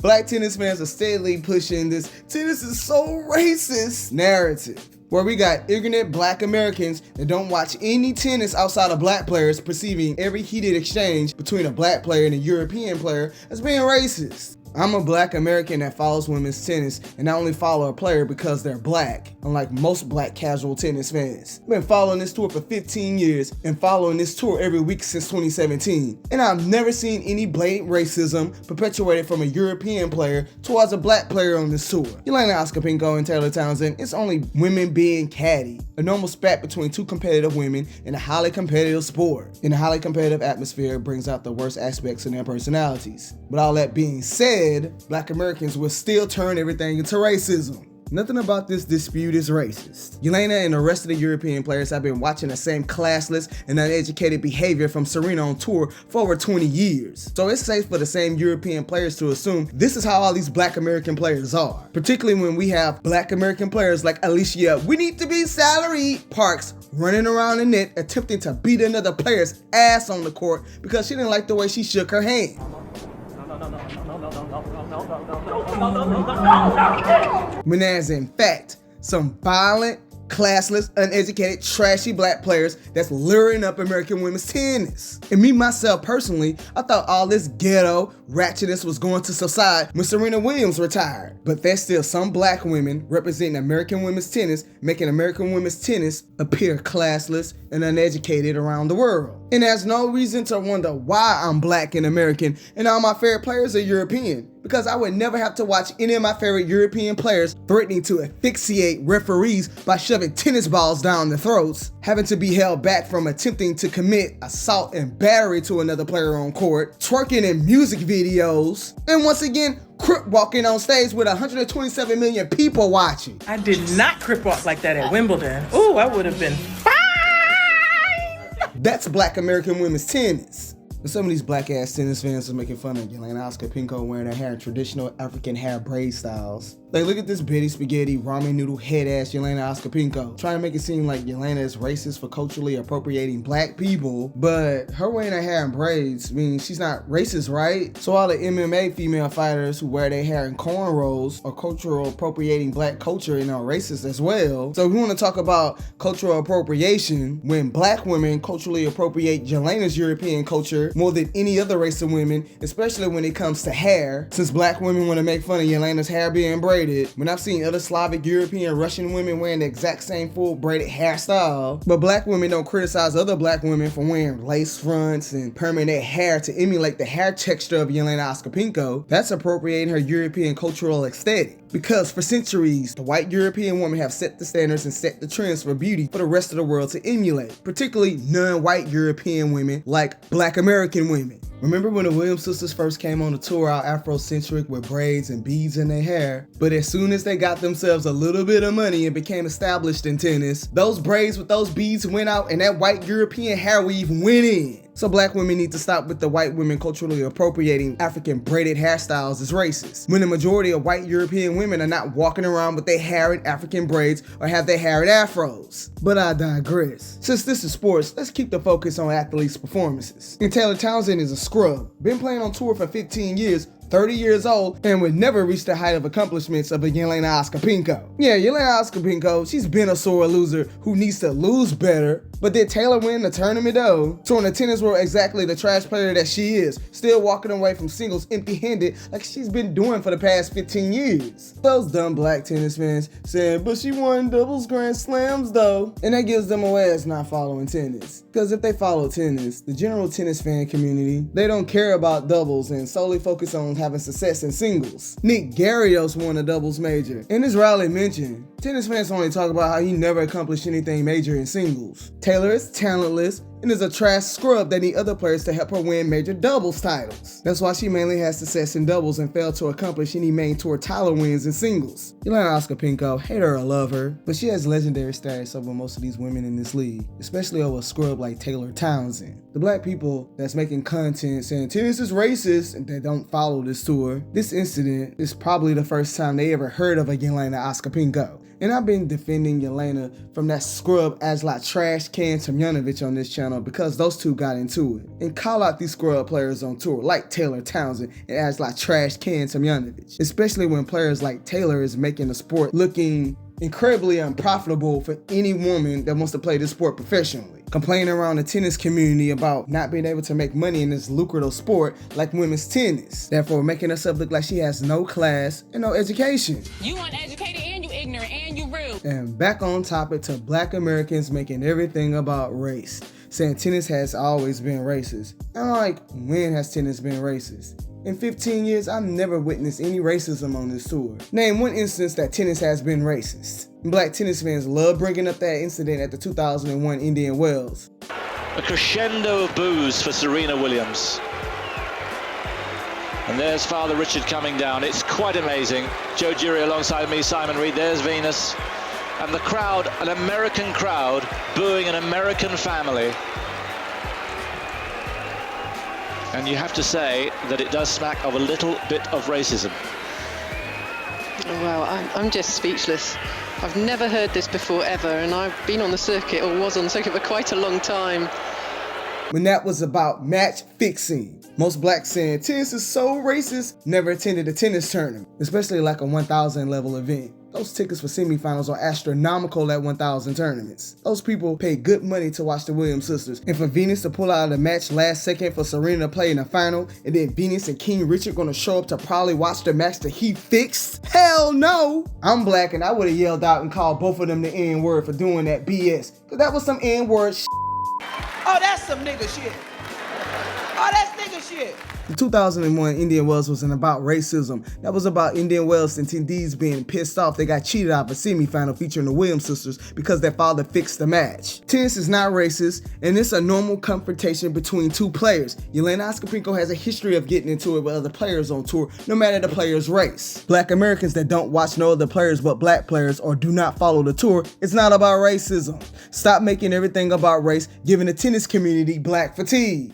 Black tennis fans are steadily pushing this "tennis is so racist" narrative, where we got ignorant black Americans that don't watch any tennis outside of black players perceiving every heated exchange between a black player and a European player as being racist. I'm a black American that follows women's tennis and I only follow a player because they're black, unlike most black casual tennis fans. I've been following this tour for 15 years and following this tour every week since 2017, and I've never seen any blatant racism perpetuated from a European player towards a black player on this tour. Jelena Ostapenko and Taylor Townsend, it's only women being catty, a normal spat between two competitive women in a highly competitive sport. In a highly competitive atmosphere, it brings out the worst aspects in their personalities. But all that being said, black Americans will still turn everything into racism. Nothing about this dispute is racist. Jelena and the rest of the European players have been watching the same classless and uneducated behavior from Serena on tour for over 20 years. So it's safe for the same European players to assume this is how all these black American players are. Particularly when we have black American players like Alicia "We need to be salary" Parks running around the net attempting to beat another player's ass on the court because she didn't like the way she shook her hand. When there's in fact some violent, classless, uneducated, trashy black players that's luring up American women's tennis. And me, myself, personally, I thought all this ghetto ratchetness was going to subside when Serena Williams retired. But there's still some black women representing American women's tennis, making American women's tennis appear classless and uneducated around the world. And there's no reason to wonder why I'm black and American and all my favorite players are European, because I would never have to watch any of my favorite European players threatening to asphyxiate referees by shoving tennis balls down their throats, having to be held back from attempting to commit assault and battery to another player on court, twerking in music videos, and once again, crip walking on stage with 127 million people watching. I did not crip walk like that at Wimbledon. Ooh, I would have been fine. That's black American women's tennis. And some of these black ass tennis fans are making fun of Jelena Ostapenko wearing her hair in traditional African hair braid styles. Like, look at this Betty Spaghetti ramen noodle head ass Jelena Ostapenko, trying to make it seem like Jelena is racist for culturally appropriating black people, but her wearing her hair in braids means she's not racist, right? So all the MMA female fighters who wear their hair in cornrows are cultural appropriating black culture and are racist as well. So if we want to talk about cultural appropriation, when black women culturally appropriate Jelena's European culture more than any other race of women, especially when it comes to hair, since black women want to make fun of Jelena's hair being braided, when I've seen other Slavic, European, Russian women wearing the exact same full braided hairstyle, but black women don't criticize other black women for wearing lace fronts and permanent hair to emulate the hair texture of Jelena Ostapenko, that's appropriating her European cultural aesthetic. Because for centuries, the white European women have set the standards and set the trends for beauty for the rest of the world to emulate, particularly non-white European women like black American women. Remember when the Williams sisters first came on the tour all Afrocentric with braids and beads in their hair? But as soon as they got themselves a little bit of money and became established in tennis, those braids with those beads went out and that white European hair weave went in. So black women need to stop with the white women culturally appropriating African braided hairstyles as racist, when the majority of white European women are not walking around with their hair in African braids or have their hair in afros. But I digress. Since this is sports, let's keep the focus on athletes' performances. And Taylor Townsend is a scrub, been playing on tour for 15 years, 30 years old, and would never reach the height of accomplishments of a Jelena Ostapenko. Yeah, Jelena Ostapenko, she's been a sore loser who needs to lose better, but did Taylor win the tournament though? So in the tennis world, exactly the trash player that she is, still walking away from singles empty-handed like she's been doing for the past 15 years. Those dumb black tennis fans saying, but she won doubles grand slams though, and that gives them away as not following tennis. Because if they follow tennis, the general tennis fan community, they don't care about doubles and solely focus on having success in singles. Nick Garrios won a doubles major. In his rally mentioned, tennis fans only talk about how he never accomplished anything major in singles. Taylor is talentless and is a trash scrub that need other players to help her win major doubles titles. That's why she mainly has success in doubles and failed to accomplish any main tour title wins in singles. Jelena Ostapenko, hate her or love her, but she has legendary status over most of these women in this league, especially over a scrub like Taylor Townsend. The black people that's making content saying tennis is racist and they don't follow this tour, this incident is probably the first time they ever heard of a Jelena Ostapenko. And I've been defending Jelena from that scrub as like trash can Tomjanovic on this channel because those two got into it. And call out these scrub players on tour like Taylor Townsend and as like trash can Tomjanovic. Especially when players like Taylor is making the sport looking incredibly unprofitable for any woman that wants to play this sport professionally. Complaining around the tennis community about not being able to make money in this lucrative sport like women's tennis. Therefore making herself look like she has no class and no education. You uneducated and you ignorant and you rude. And back on topic to Black Americans making everything about race. Saying tennis has always been racist. I'm like, when has tennis been racist? In 15 years, I've never witnessed any racism on this tour. Name one instance that tennis has been racist. Black tennis fans love bringing up that incident at the 2001 Indian Wells. A crescendo of boos for Serena Williams. And there's Father Richard coming down. It's quite amazing. Joe Jury alongside me, Simon Reed. There's Venus. And the crowd, an American crowd, booing an American family. And you have to say that it does smack of a little bit of racism. Well, I'm just speechless. I've never heard this before ever, and I've been on the circuit, or was on the circuit for quite a long time. When that was about match fixing. Most blacks saying tennis is so racist, never attended a tennis tournament, especially like a 1,000 level event. Those tickets for semifinals are astronomical at 1,000 tournaments. Those people pay good money to watch the Williams sisters. And for Venus to pull out of the match last second for Serena to play in the final, and then Venus and King Richard gonna show up to probably watch the match that he fixed? Hell no! I'm black and I would've yelled out and called both of them the N-word for doing that BS. Cause that was some N-word shit. Oh, that's some nigga shit. Oh, that's nigga shit. The 2001 Indian Wells wasn't about racism. That was about Indian Wells attendees being pissed off they got cheated out of a semifinal featuring the Williams sisters because their father fixed the match. Tennis is not racist, and it's a normal confrontation between two players. Jelena Ostapenko has a history of getting into it with other players on tour, no matter the player's race. Black Americans that don't watch no other players but black players or do not follow the tour, it's not about racism. Stop making everything about race, giving the tennis community black fatigue.